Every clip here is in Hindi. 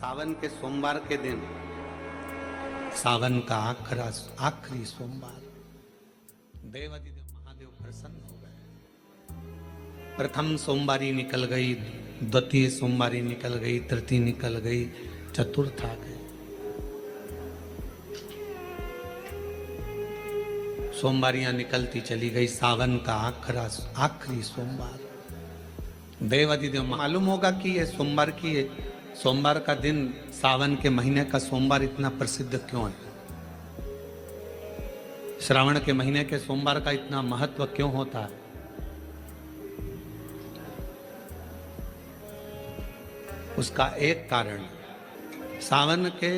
सावन के सोमवार के दिन, सावन का आखिरी सोमवार, देवादिदेव महादेव प्रसन्न हो गए। प्रथम सोमवारी निकल गई, द्वितीय सोमवारी निकल गई, तृतीय निकल गई, चतुर्थ आ गई। सोमवारियां निकलती चली गई। सावन का आखिरी सोमवार, देवादिदेव मालूम होगा कि ये सोमवार का दिन, सावन के महीने का सोमवार इतना प्रसिद्ध क्यों है? श्रावण के महीने के सोमवार का इतना महत्व क्यों होता है? उसका एक कारण, सावन के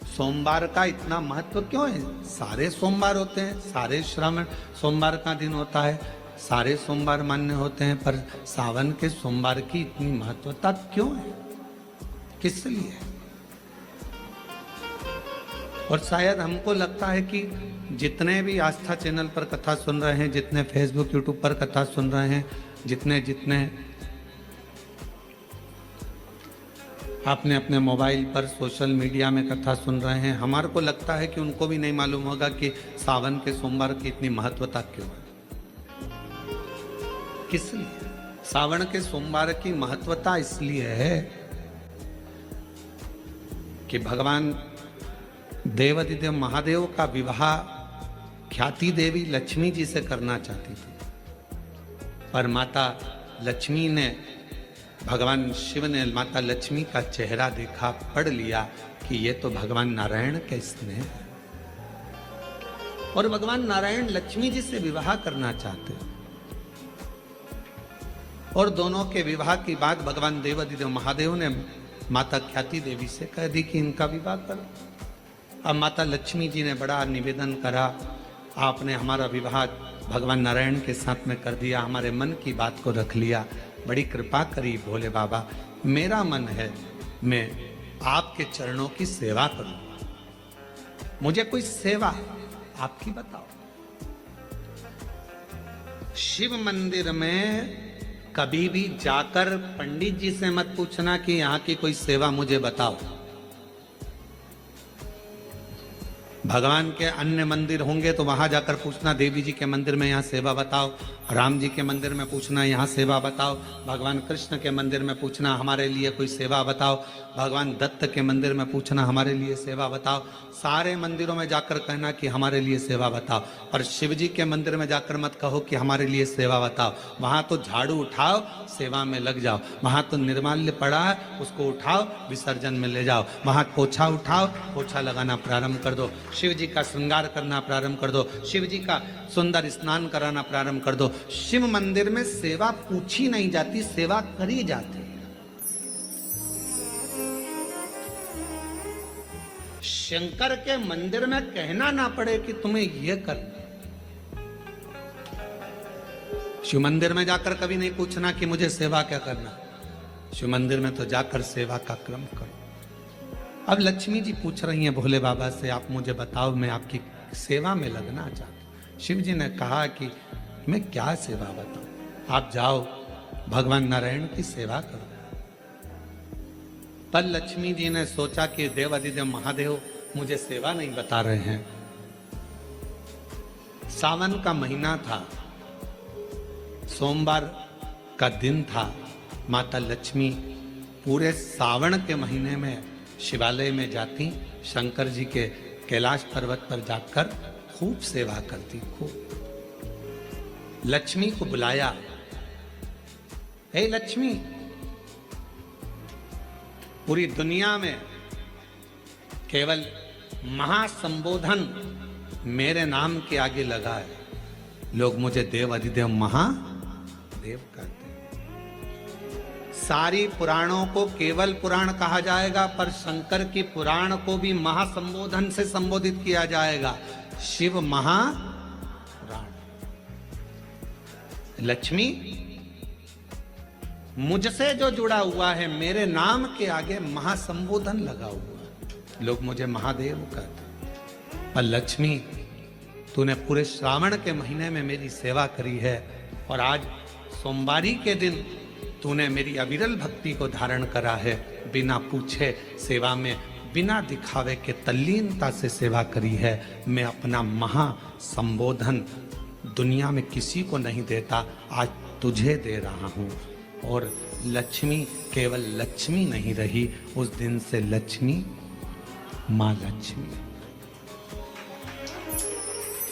सोमवार का इतना महत्व क्यों है? सारे सोमवार होते हैं, सारे श्रावण सोमवार का दिन होता है, सारे सोमवार मान्य होते हैं, पर सावन के सोमवार की इतनी महत्वता क्यों है? किस लिए? और शायद हमको लगता है कि जितने भी आस्था चैनल पर कथा सुन रहे हैं, जितने फेसबुक यूट्यूब पर कथा सुन रहे हैं, जितने आपने अपने मोबाइल पर सोशल मीडिया में कथा सुन रहे हैं, हमारे को लगता है कि उनको भी नहीं मालूम होगा कि सावन के सोमवार की इतनी महत्वता क्यों है। किस लिए? सावन के सोमवार की महत्वता इसलिए है कि भगवान देवादिदेव महादेव का विवाह ख्याति देवी लक्ष्मी जी से करना चाहती थी, पर माता लक्ष्मी ने, भगवान शिव ने माता लक्ष्मी का चेहरा देखा, पढ़ लिया कि ये तो भगवान नारायण के स्नेह है, और भगवान नारायण लक्ष्मी जी से विवाह करना चाहते हैं। और दोनों के विवाह की बात भगवान देवादिदेव महादेव ने माता ख्याति देवी से कह दी कि इनका विवाह करो। अब माता लक्ष्मी जी ने बड़ा निवेदन करा, आपने हमारा विवाह भगवान नारायण के साथ में कर दिया, हमारे मन की बात को रख लिया, बड़ी कृपा करी भोले बाबा। मेरा मन है मैं आपके चरणों की सेवा करूं, मुझे कोई सेवा आपकी बताओ। शिव मंदिर में कभी भी जाकर पंडित जी से मत पूछना कि यहां की कोई सेवा मुझे बताओ। भगवान के अन्य मंदिर होंगे तो वहां जाकर पूछना, देवी जी के मंदिर में यहाँ सेवा बताओ, राम जी के मंदिर में पूछना यहाँ सेवा बताओ, भगवान कृष्ण के मंदिर में पूछना हमारे लिए कोई सेवा बताओ, भगवान दत्त के मंदिर में पूछना हमारे लिए सेवा बताओ। सारे मंदिरों में जाकर कहना कि हमारे लिए सेवा बताओ, और शिव जी के मंदिर में जाकर मत कहो कि हमारे लिए सेवा बताओ। वहां तो झाड़ू उठाओ, सेवा में लग जाओ। वहां तो निर्माल्य पड़ा है, उसको उठाओ, विसर्जन में ले जाओ। वहां पोछा उठाओ, पोछा लगाना प्रारंभ कर दो, शिव जी का श्रृंगार करना प्रारंभ कर दो, शिव जी का सुंदर स्नान कराना प्रारंभ कर दो। शिव मंदिर में सेवा पूछी नहीं जाती, सेवा करी जाती। शंकर के मंदिर में कहना ना पड़े कि तुम्हें यह करना। शिव मंदिर में जाकर कभी नहीं पूछना कि मुझे सेवा क्या करना। शिव मंदिर में तो जाकर सेवा का क्रम करो। अब लक्ष्मी जी पूछ रही हैं भोले बाबा से, आप मुझे बताओ, मैं आपकी सेवा में लगना चाहती हूँ। शिव जी ने कहा कि मैं क्या सेवा बताऊं, आप जाओ भगवान नारायण की सेवा करो। तब लक्ष्मी जी ने सोचा कि देवादिदेव महादेव मुझे सेवा नहीं बता रहे हैं। सावन का महीना था, सोमवार का दिन था। माता लक्ष्मी पूरे सावन के महीने में शिवालय में जाती, शंकर जी के कैलाश पर्वत पर जाकर खूब सेवा करती। खूब लक्ष्मी को बुलाया, हे लक्ष्मी, पूरी दुनिया में केवल महासंबोधन मेरे नाम के आगे लगा है। लोग मुझे देवादिदेव महादेव कहते हैं। सारी पुराणों को केवल पुराण कहा जाएगा, पर शंकर की पुराण को भी महासंबोधन से संबोधित किया जाएगा, शिव महापुराण। लक्ष्मी, मुझसे जो जुड़ा हुआ है, मेरे नाम के आगे महासंबोधन लगा हुआ है, लोग मुझे महादेव कहते हैं। पर लक्ष्मी, तूने पूरे श्रावण के महीने में मेरी सेवा करी है, और आज सोमवारी के दिन तूने मेरी अविरल भक्ति को धारण करा है, बिना पूछे सेवा में, बिना दिखावे के तल्लीनता से सेवा करी है। मैं अपना महा संबोधन दुनिया में किसी को नहीं देता, आज तुझे दे रहा हूँ। और लक्ष्मी केवल लक्ष्मी नहीं रही, उस दिन से लक्ष्मी माँ लक्ष्मी।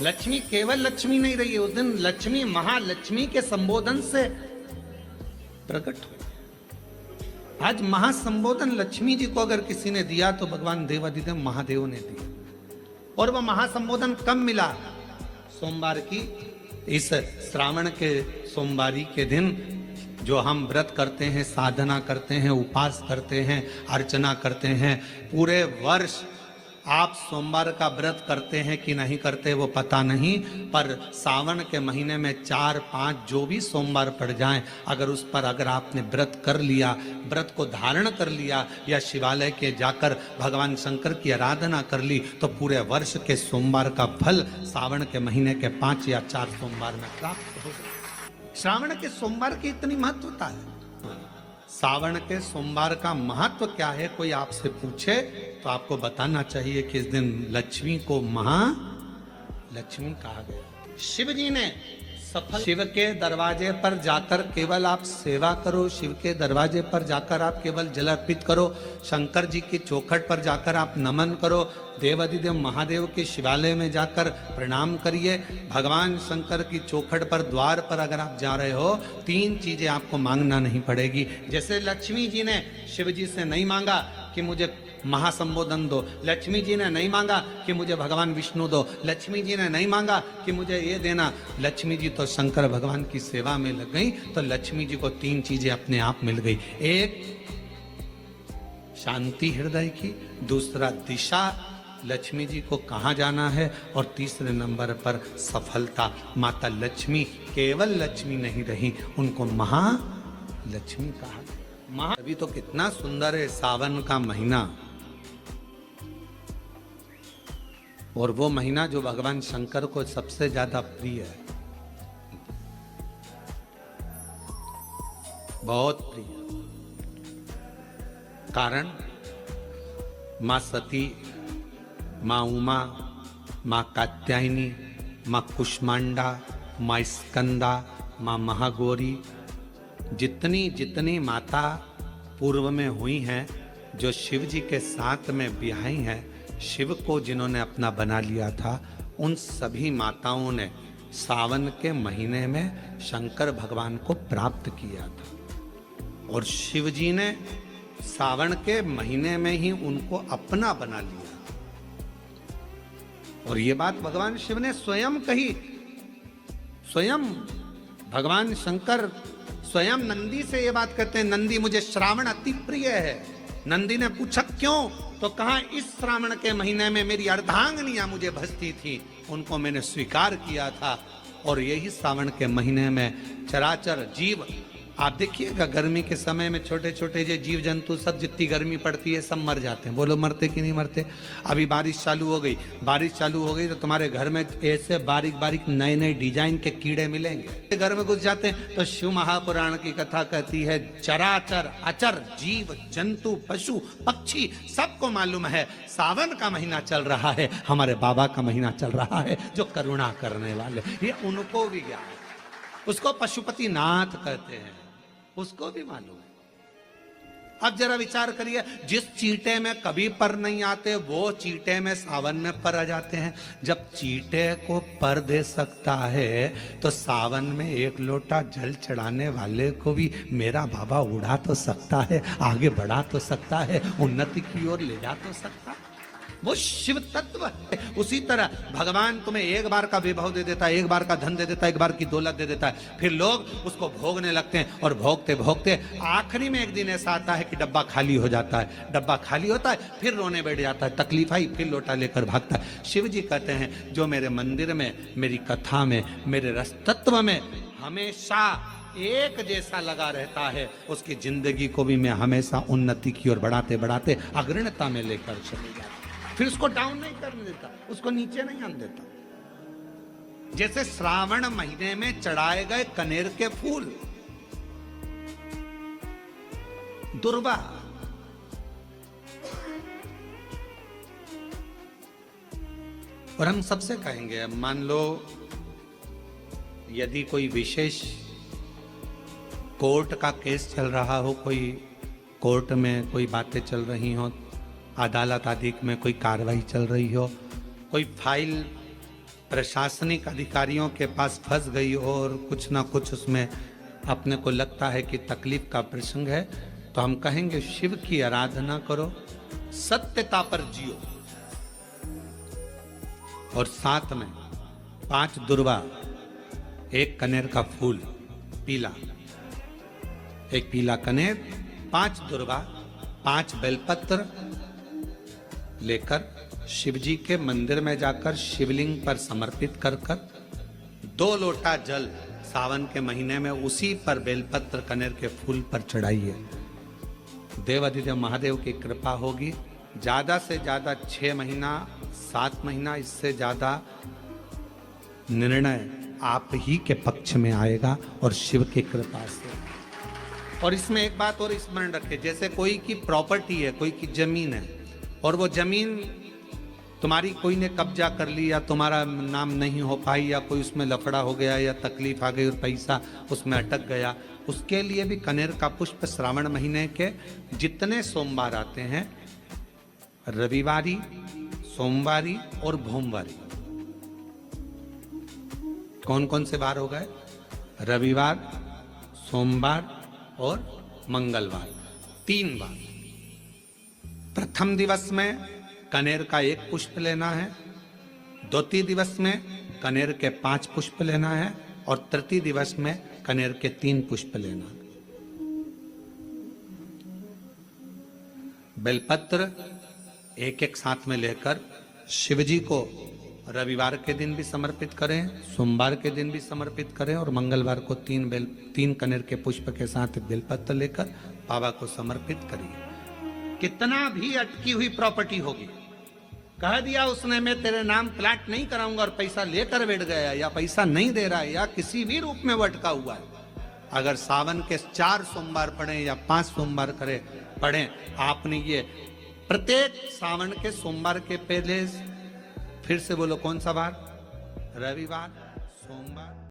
लक्ष्मी केवल लक्ष्मी नहीं रही, उस दिन लक्ष्मी महालक्ष्मी के संबोधन से प्रकट हुई। आज महासंबोधन लक्ष्मी जी को अगर किसी ने दिया तो भगवान देवाधिदेव महादेव ने दिया। और वह महासंबोधन कब मिला? सोमवार की इस श्रावण के सोमवारी के दिन जो हम व्रत करते हैं, साधना करते हैं, उपास करते हैं, अर्चना करते हैं। पूरे वर्ष आप सोमवार का व्रत करते हैं कि नहीं करते वो पता नहीं, पर सावन के महीने में 4-5 जो भी सोमवार पड़ जाएं, अगर उस पर अगर आपने व्रत कर लिया, व्रत को धारण कर लिया या शिवालय के जाकर भगवान शंकर की आराधना कर ली, तो पूरे वर्ष के सोमवार का फल सावन के महीने के 5 या 4 सोमवार में प्राप्त होगा। श्रावण के सोमवार की इतनी महत्वता है। सावन के सोमवार का महत्व क्या है, कोई आपसे पूछे तो आपको बताना चाहिए कि इस दिन लक्ष्मी को महालक्ष्मी कहा गया। शिव जी ने सफल, शिव के दरवाजे पर जाकर केवल आप सेवा करो, शिव के दरवाजे पर जाकर आप केवल जल अर्पित करो, शंकर जी की चौखट पर जाकर आप नमन करो, देवाधिदेव महादेव के शिवालय में जाकर प्रणाम करिए। भगवान शंकर की चौखट पर द्वार पर अगर आप जा रहे हो, 3 चीजें आपको मांगना नहीं पड़ेगी। जैसे लक्ष्मी जी ने शिव जी से नहीं मांगा कि मुझे महासंबोधन दो, लक्ष्मी जी ने नहीं मांगा कि मुझे भगवान विष्णु दो, लक्ष्मी जी ने नहीं मांगा कि मुझे ये देना। लक्ष्मी जी तो शंकर भगवान की सेवा में लग गई, तो लक्ष्मी जी को 3 चीजें अपने आप मिल गई। एक शांति हृदय की, दूसरा दिशा लक्ष्मी जी को कहाँ जाना है, और तीसरे नंबर पर सफलता। माता लक्ष्मी केवल लक्ष्मी नहीं रही, उनको महालक्ष्मी कहा। अभी तो कितना सुंदर है सावन का महीना, और वो महीना जो भगवान शंकर को सबसे ज्यादा प्रिय है, बहुत प्रिय। कारण माँ सती, माँ उमा, माँ कात्यायनी, माँ कुष्मांडा, माँ स्कंदा, माँ महागौरी, जितनी जितनी माता पूर्व में हुई हैं, जो शिव जी के साथ में ब्याही हैं, शिव को जिन्होंने अपना बना लिया था, उन सभी माताओं ने सावन के महीने में शंकर भगवान को प्राप्त किया था। और शिव जी ने सावन के महीने में ही उनको अपना बना लिया। और ये बात भगवान शिव ने स्वयं कही। स्वयं भगवान शंकर स्वयं नंदी से ये बात कहते हैं, नंदी मुझे श्रावण अति प्रिय है। नंदी ने पूछा क्यों, तो कहा इस श्रावण के महीने में मेरी अर्धांगिनियां मुझे भजती थी, उनको मैंने स्वीकार किया था। और यही श्रावण के महीने में चराचर जीव, आप देखिएगा गर्मी के समय में छोटे छोटे जो जीव जंतु सब, जितनी गर्मी पड़ती है सब मर जाते हैं। बोलो मरते कि नहीं मरते? अभी बारिश चालू हो गई, बारिश चालू हो गई तो तुम्हारे घर में ऐसे बारीक बारीक नए नए डिजाइन के कीड़े मिलेंगे। घर में घुस जाते हैं तो शिव महापुराण की कथा कहती है, चराचर अचर जीव जंतु पशु पक्षी सबको मालूम है सावन का महीना चल रहा है, हमारे बाबा का महीना चल रहा है जो करुणा करने वाले, ये उनको भी ज्ञान है। उसको पशुपति नाथ कहते हैं, उसको भी मालूम है। अब जरा विचार करिए, जिस चींटे में कभी पर नहीं आते वो चींटे में सावन में पर आ जाते हैं। जब चींटे को पर दे सकता है तो सावन में 1 लोटा जल चढ़ाने वाले को भी मेरा बाबा उड़ा तो सकता है, आगे बढ़ा तो सकता है, उन्नति की ओर ले जा तो सकता है। वो शिव तत्व है। उसी तरह भगवान तुम्हें एक बार का विभव दे देता है, एक बार का धन दे देता है, एक बार की दौलत दे देता है, फिर लोग उसको भोगने लगते हैं और भोगते भोगते आखिरी में एक दिन ऐसा आता है कि डब्बा खाली हो जाता है। डब्बा खाली होता है, फिर रोने बैठ जाता है, तकलीफ आई, फिर लोटा लेकर भागता है। शिव जी कहते हैं जो मेरे मंदिर में, मेरी कथा में, मेरे रस तत्व में हमेशा एक जैसा लगा रहता है, उसकी जिंदगी को भी मैं हमेशा उन्नति की ओर बढ़ाते बढ़ाते अग्रणता में लेकर चले जाता, फिर उसको डाउन नहीं करने देता, उसको नीचे नहीं आने देता। जैसे श्रावण महीने में चढ़ाए गए कनेर के फूल, दुर्वा। और हम सबसे कहेंगे, अब मान लो यदि कोई विशेष कोर्ट का केस चल रहा हो, कोई कोर्ट में कोई बातें चल रही हो, अदालत आदि में कोई कार्रवाई चल रही हो, कोई फाइल प्रशासनिक अधिकारियों के पास फंस गई हो और कुछ ना कुछ उसमें अपने को लगता है कि तकलीफ का प्रसंग है, तो हम कहेंगे शिव की आराधना करो, सत्यता पर जियो, और साथ में 5 दुर्वा, 1 कनेर का फूल पीला, 1 पीला कनेर, 5 दुर्वा, 5 बेलपत्र लेकर शिव जी के मंदिर में जाकर शिवलिंग पर समर्पित कर 2 लोटा जल सावन के महीने में उसी पर बेलपत्र कनेर के फूल पर चढ़ाइए। देवाधिदेव महादेव की कृपा होगी। ज्यादा से ज्यादा 6 महीना 7 महीना, इससे ज्यादा निर्णय आप ही के पक्ष में आएगा और शिव की कृपा से। और इसमें एक बात और स्मरण रखें, जैसे कोई की प्रॉपर्टी है, कोई की जमीन है, और वो जमीन तुम्हारी कोई ने कब्जा कर ली या तुम्हारा नाम नहीं हो पाई या कोई उसमें लफड़ा हो गया या तकलीफ आ गई और पैसा उसमें अटक गया, उसके लिए भी कनेर का पुष्प श्रावण महीने के जितने सोमवार आते हैं, रविवारी, सोमवारी और भोमवारी, कौन कौन से बार हो गए? रविवार, सोमवार और मंगलवार, 3 बार। प्रथम दिवस में कनेर का 1 पुष्प लेना है, द्वितीय दिवस में कनेर के 5 पुष्प लेना है, और तृतीय दिवस में कनेर के 3 पुष्प लेना है। बेलपत्र 1-1 साथ में लेकर शिव जी को रविवार के दिन भी समर्पित करें, सोमवार के दिन भी समर्पित करें, और मंगलवार को 3 कनेर के पुष्प के साथ बेलपत्र लेकर बाबा को समर्पित करिए। कितना भी अटकी हुई प्रॉपर्टी होगी, कह दिया उसने मैं तेरे नाम प्लाट नहीं कराऊंगा और पैसा लेकर बैठ गया, या पैसा नहीं दे रहा है, या किसी भी रूप में वो अटका हुआ है, अगर सावन के 4 सोमवार पढ़े या 5 सोमवार पढ़े, आपने ये प्रत्येक सावन के सोमवार के पहले, फिर से बोलो कौन सा बार? रविवार, सोमवार।